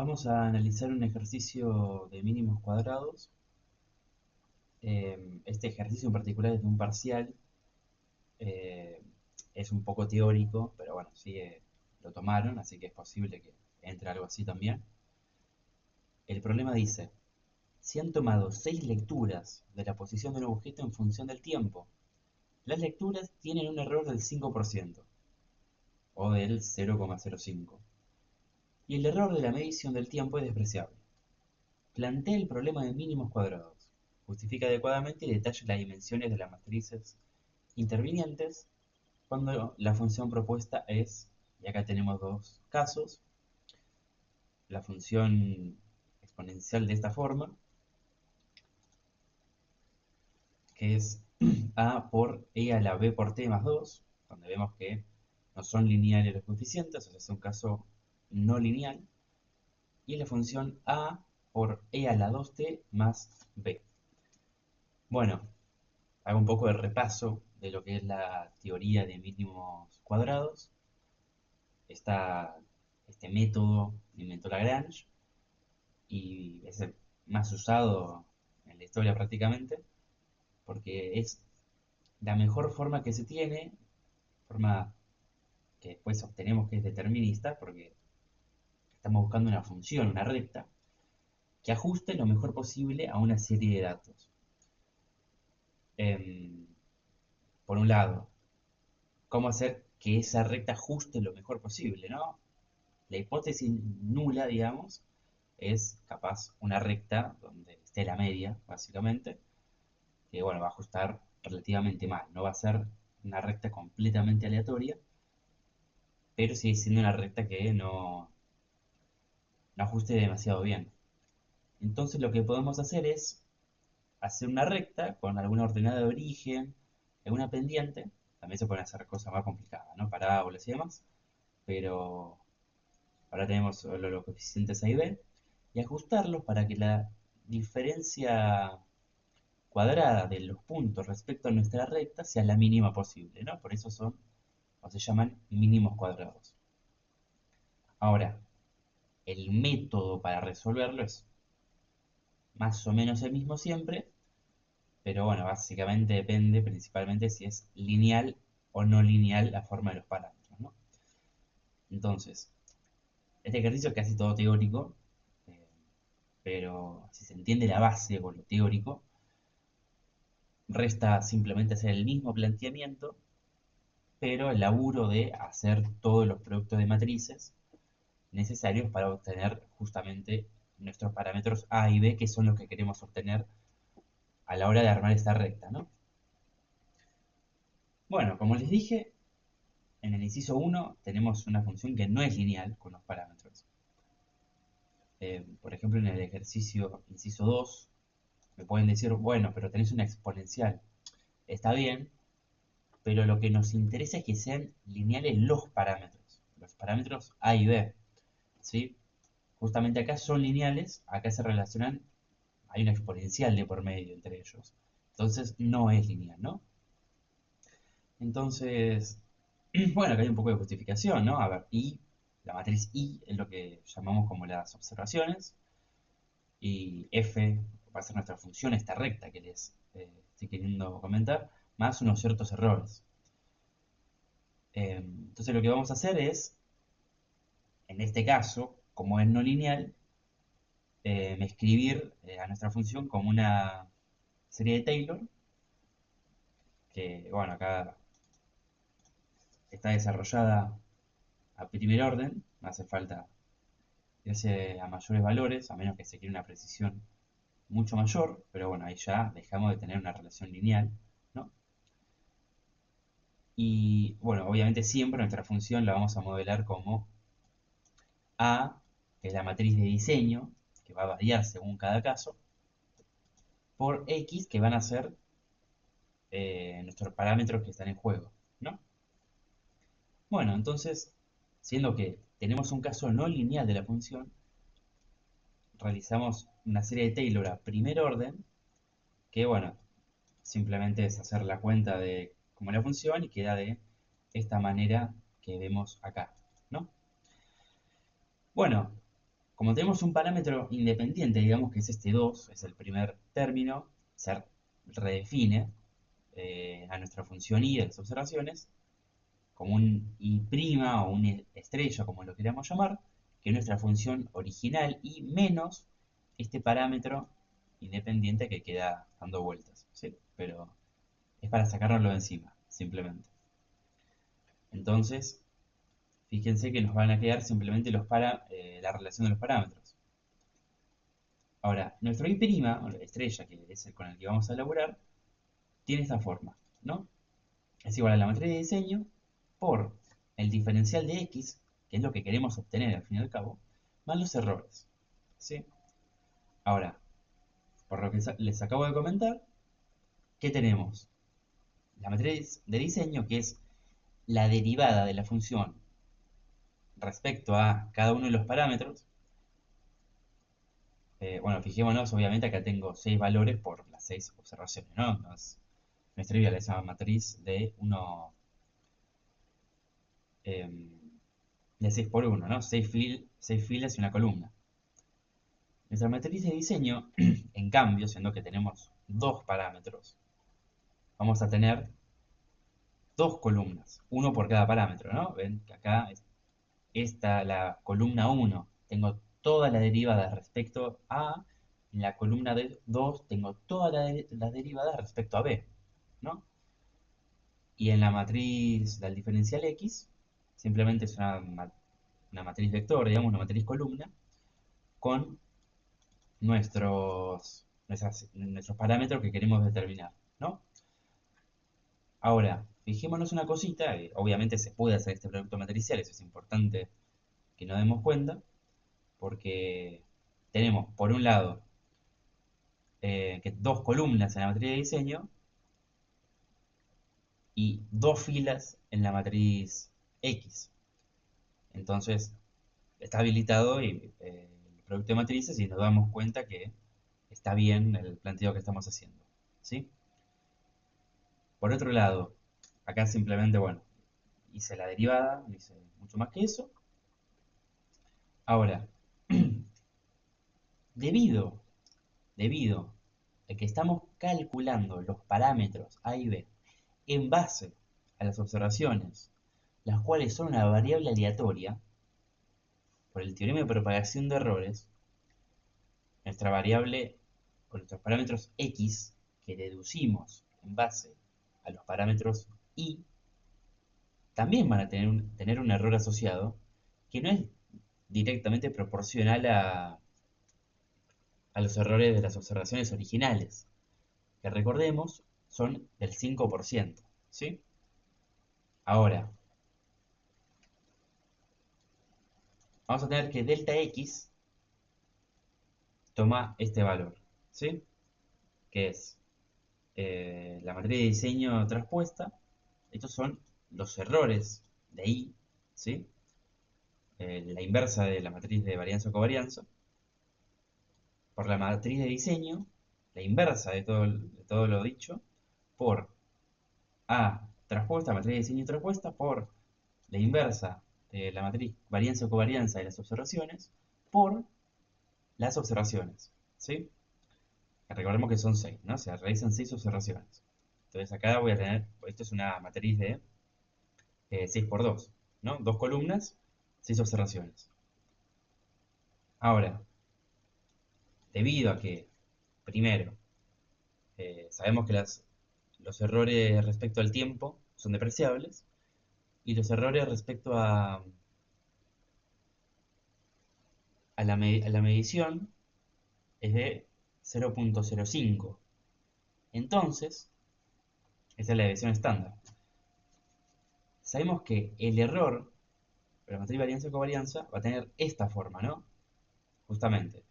Vamos a analizar un ejercicio de mínimos cuadrados. Este ejercicio en particular es de un parcial. eh, es un poco teórico, pero bueno, sí lo tomaron, así que es posible que entre algo así también. El problema dice, si han tomado 6 lecturas de la posición de un objeto en función del tiempo, las lecturas tienen un error del 5% o del 0,05 y el error de la medición del tiempo es despreciable. Plantea el problema de mínimos cuadrados, justifica adecuadamente y detalla las dimensiones de las matrices intervinientes cuando la función propuesta es, y acá tenemos dos casos, la función exponencial de esta forma, que es a por e a la b por t más 2, donde vemos que no son lineales los coeficientes, o sea, es un caso no lineal, y la función a por e a la 2t más b. Bueno, hago un poco de repaso de lo que es la teoría de mínimos cuadrados. Este método lo inventó Lagrange y es el más usado en la historia prácticamente, porque es la mejor forma que se tiene, forma que después obtenemos que es determinista, porque estamos buscando una función, una recta, que ajuste lo mejor posible a una serie de datos. Em, por un lado, cómo hacer que esa recta ajuste lo mejor posible, ¿no? La hipótesis nula, digamos, es capaz una recta donde esté la media, básicamente, que bueno, va a ajustar relativamente mal. No va a ser una recta completamente aleatoria, pero sigue siendo una recta que no ajuste demasiado bien. Entonces lo que podemos hacer es hacer una recta con alguna ordenada de origen, alguna pendiente. También se pueden hacer cosas más complicadas, ¿no? Parábolas y demás. Pero ahora tenemos solo los coeficientes A y B. Y ajustarlos para que la diferencia cuadrada de los puntos respecto a nuestra recta sea la mínima posible, ¿no? Por eso son, o se llaman mínimos cuadrados. Ahora, el método para resolverlo es más o menos el mismo siempre, pero bueno, básicamente depende principalmente si es lineal o no lineal la forma de los parámetros, ¿no? Entonces, este ejercicio es casi todo teórico, eh, pero si se entiende la base con lo teórico, resta simplemente hacer el mismo planteamiento, pero el laburo de hacer todos los productos de matrices necesarios para obtener justamente nuestros parámetros A y B, que son los que queremos obtener a la hora de armar esta recta, ¿no? Bueno, como les dije, en el inciso 1 tenemos una función que no es lineal con los parámetros. Por ejemplo, en el ejercicio inciso 2 me pueden decir, bueno, pero tenés una exponencial. Está bien, pero lo que nos interesa es que sean lineales los parámetros A y B, ¿sí? Justamente acá son lineales, acá se relacionan, hay una exponencial de por medio entre ellos. Entonces no es lineal, ¿no? Entonces, bueno, acá hay un poco de justificación, ¿no? A ver, la matriz I es lo que llamamos como las observaciones, y F va a ser nuestra función, esta recta que les estoy queriendo comentar, más unos ciertos errores. Entonces lo que vamos a hacer es, en este caso, como es no lineal, escribir a nuestra función como una serie de Taylor, que bueno, acá está desarrollada a primer orden, no hace falta irse a mayores valores, a menos que se quiera una precisión mucho mayor, pero bueno, ahí ya dejamos de tener una relación lineal, ¿no? Y bueno, obviamente siempre nuestra función la vamos a modelar como A, que es la matriz de diseño, que va a variar según cada caso, por X, que van a ser nuestros parámetros que están en juego, ¿no? Bueno, entonces, siendo que tenemos un caso no lineal de la función, realizamos una serie de Taylor a primer orden, que bueno, simplemente es hacer la cuenta de cómo es la función y queda de esta manera que vemos acá, ¿no? Bueno, como tenemos un parámetro independiente, digamos que es este 2, es el primer término, se redefine a nuestra función i de las observaciones como un i' o una estrella, como lo queramos llamar, que es nuestra función original y menos este parámetro independiente que queda dando vueltas, ¿sí? Pero es para sacárnoslo de encima, simplemente. Entonces, fíjense que nos van a quedar simplemente la relación de los parámetros. Ahora, nuestro i', o la estrella, que es el con el que vamos a elaborar, tiene esta forma, ¿no? Es igual a la matriz de diseño por el diferencial de x, que es lo que queremos obtener al fin y al cabo, más los errores, ¿sí? Ahora, por lo que les acabo de comentar, ¿qué tenemos? La matriz de diseño, que es la derivada de la función respecto a cada uno de los parámetros. Bueno, fijémonos, obviamente acá tengo 6 valores por las 6 observaciones, ¿no? No es trivial, esa matriz de 1, de 6 por 1, ¿no? 6 filas y una columna. Nuestra matriz de diseño, en cambio, siendo que tenemos dos parámetros, vamos a tener dos columnas, uno por cada parámetro, ¿no? Ven que acá está la columna 1, tengo toda la derivada respecto a, en la columna 2 tengo todas las derivadas respecto a b, ¿no? Y en la matriz del diferencial x, simplemente es una matriz vector, digamos, una matriz columna, con nuestros parámetros que queremos determinar, ¿no? Ahora, fijémonos una cosita, obviamente se puede hacer este producto matricial, eso es importante que nos demos cuenta, porque tenemos, por un lado, que dos columnas en la matriz de diseño y dos filas en la matriz X. Entonces, está habilitado el producto de matrices y nos damos cuenta que está bien el planteo que estamos haciendo, ¿sí? Por otro lado, acá simplemente, bueno, hice la derivada, no hice mucho más que eso. Ahora, debido, debido a que estamos calculando los parámetros A y B en base a las observaciones, las cuales son una variable aleatoria, por el teorema de propagación de errores, nuestra variable o nuestros parámetros x que deducimos en base a los parámetros y también van a tener un error asociado que no es directamente proporcional a los errores de las observaciones originales, que recordemos son del 5%, ¿sí? Ahora, vamos a tener que delta x toma este valor, ¿sí? Que es la matriz de diseño traspuesta. Estos son los errores de I, ¿sí? La inversa de la matriz de varianza o covarianza, por la matriz de diseño, la inversa de todo lo dicho, por A traspuesta, matriz de diseño traspuesta, por la inversa de la matriz varianza o covarianza de las observaciones, por las observaciones, ¿sí? Recordemos que son 6, ¿no? Se realizan 6 observaciones. Entonces acá voy a tener, esto es una matriz de 6 por 2, ¿no? Dos columnas, 6 observaciones. Ahora, debido a que, primero, sabemos que los errores respecto al tiempo son depreciables y los errores respecto a la medición es de 0.05. Entonces, esa es la desviación estándar. Sabemos que el error de la matriz varianza o covarianza va a tener esta forma, ¿no? Justamente.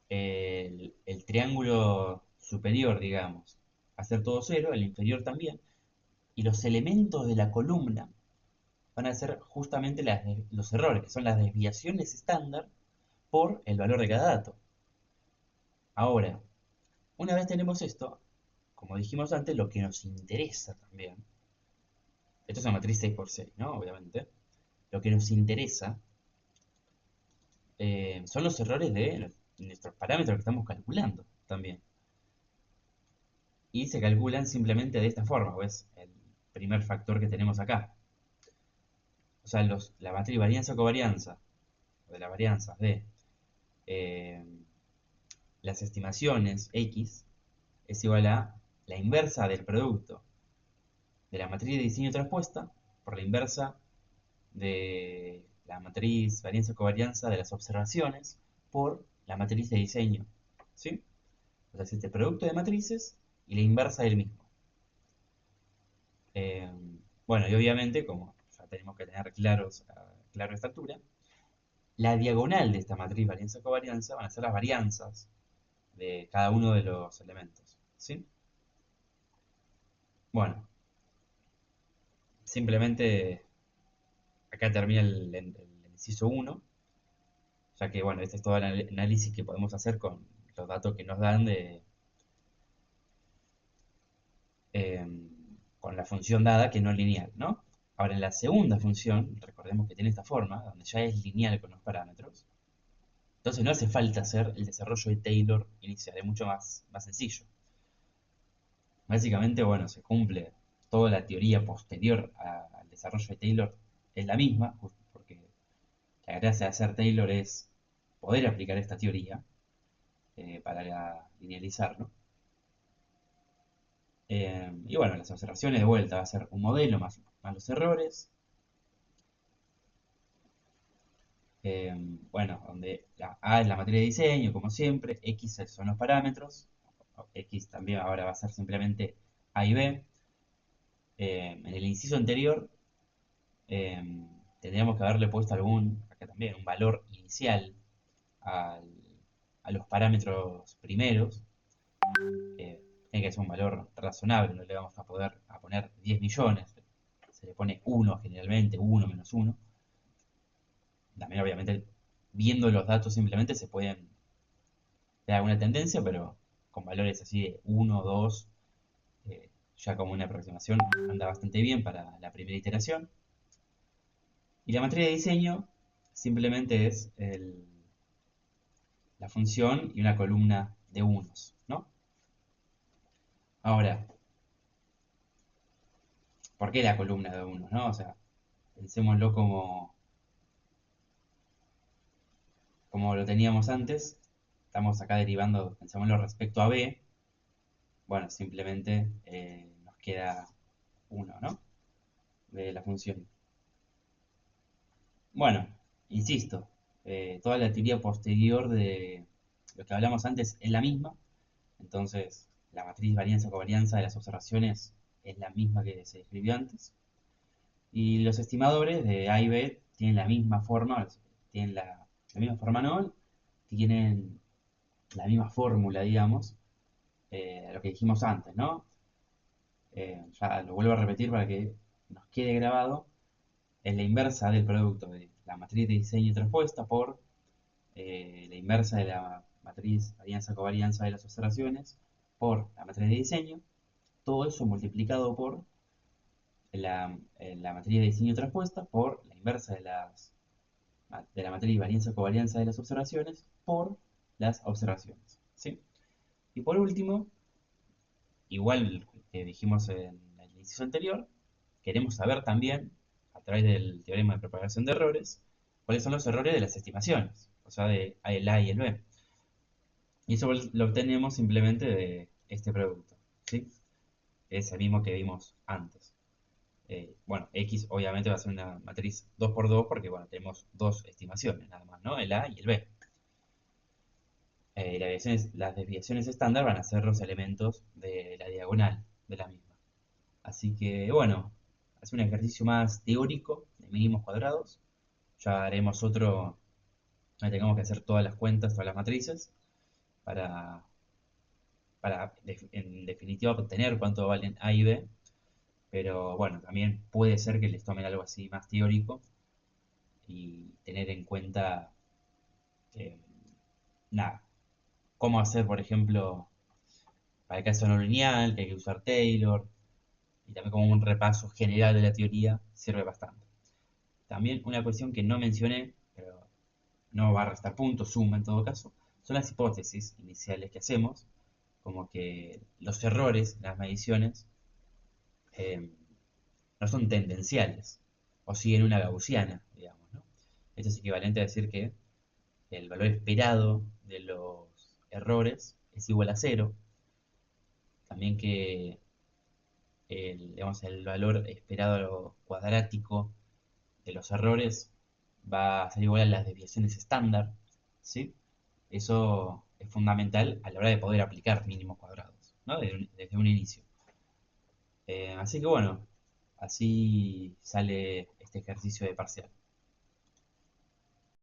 El triángulo superior, digamos, va a ser todo cero, el inferior también, y los elementos de la columna van a ser justamente los errores, que son las desviaciones estándar por el valor de cada dato. Ahora, una vez tenemos esto, como dijimos antes, lo que nos interesa también, esto es una matriz 6 por 6, ¿no? Obviamente, lo que nos interesa son los errores de nuestros parámetros que estamos calculando también. Y se calculan simplemente de esta forma, ¿ves? El primer factor que tenemos acá. O sea, la matriz varianza-covarianza, o de las varianzas de eh, las estimaciones X, es igual a la inversa del producto de la matriz de diseño traspuesta por la inversa de la matriz varianza-covarianza de las observaciones por la matriz de diseño. ¿Sí? O sea, es este producto de matrices y la inversa del mismo. Eh, bueno, y obviamente, como ya tenemos que tener claro esta altura, la diagonal de esta matriz varianza-covarianza van a ser las varianzas de cada uno de los elementos. ¿Sí? Bueno, simplemente acá termina el inciso 1, ya que bueno, este es todo el análisis que podemos hacer con los datos que nos dan eh, con la función dada que no es lineal, ¿no? Ahora en la segunda función, recordemos que tiene esta forma, donde ya es lineal con los parámetros, entonces no hace falta hacer el desarrollo de Taylor inicial, es mucho más sencillo. Básicamente, bueno, se cumple toda la teoría posterior al desarrollo de Taylor, es la misma, porque la gracia de hacer Taylor es poder aplicar esta teoría para linealizarlo. Y bueno, las observaciones de vuelta va a ser un modelo más los errores. Bueno, donde la A es la materia de diseño, como siempre, X son los parámetros, X también ahora va a ser simplemente A y B. En el inciso anterior eh, tendríamos que haberle puesto acá también, un valor inicial al- a los parámetros primeros. Tiene que ser un valor razonable, no le vamos a poner 10 millones, se le pone 1 generalmente, 1 menos 1. También obviamente viendo los datos simplemente se pueden dar alguna tendencia, pero con valores así de 1 2, ya como una aproximación anda bastante bien para la primera iteración. Y la matriz de diseño simplemente es la función y una columna de unos, ¿no? Ahora, ¿por qué la columna de unos, no? O sea, pensémoslo como lo teníamos antes. Estamos acá derivando, pensémoslo respecto a b. Bueno, simplemente nos queda 1, ¿no? De la función. Bueno, insisto, toda la teoría posterior de lo que hablamos antes es la misma. Entonces, la matriz varianza-covarianza de las observaciones es la misma que se describió antes. Y los estimadores de A y B tienen la misma forma, tienen la misma forma no, tienen la misma fórmula, digamos, a lo que dijimos antes, ¿no? Ya lo vuelvo a repetir para que nos quede grabado. Es la inversa del producto de la matriz de diseño traspuesta por la inversa de la matriz varianza-covarianza de las observaciones por la matriz de diseño. Todo eso multiplicado por la matriz de diseño traspuesta por la inversa de la matriz varianza-covarianza de las observaciones por las observaciones. ¿Sí? Y por último, igual que dijimos en el inciso anterior, queremos saber también, a través del teorema de propagación de errores, cuáles son los errores de las estimaciones, o sea, de el A y el B. Y eso lo obtenemos simplemente de este producto, ¿sí? Es el mismo que vimos antes. Bueno, X obviamente va a ser una matriz 2 por 2 porque, bueno, tenemos dos estimaciones nada más, ¿no? El A y el B. Las desviaciones estándar van a ser los elementos de la diagonal de la misma. Así que, bueno, es un ejercicio más teórico de mínimos cuadrados. Ya haremos otro donde tengamos que hacer todas las cuentas, todas las matrices, para, en definitiva obtener cuánto valen A y B. Pero bueno, también puede ser que les tomen algo así más teórico y tener en cuenta, eh, nada, cómo hacer, por ejemplo, para el caso no lineal, que hay que usar Taylor, y también como un repaso general de la teoría sirve bastante. También una cuestión que no mencioné, pero no va a restar puntos, suma en todo caso, son las hipótesis iniciales que hacemos, como que los errores en las mediciones eh, no son tendenciales o siguen una gaussiana, digamos, ¿no? Esto es equivalente a decir que el valor esperado de los errores es igual a cero, también que digamos, el valor esperado cuadrático de los errores va a ser igual a las desviaciones estándar, ¿sí? Eso es fundamental a la hora de poder aplicar mínimos cuadrados, ¿no? Desde un inicio. Así que bueno, así sale este ejercicio de parcial.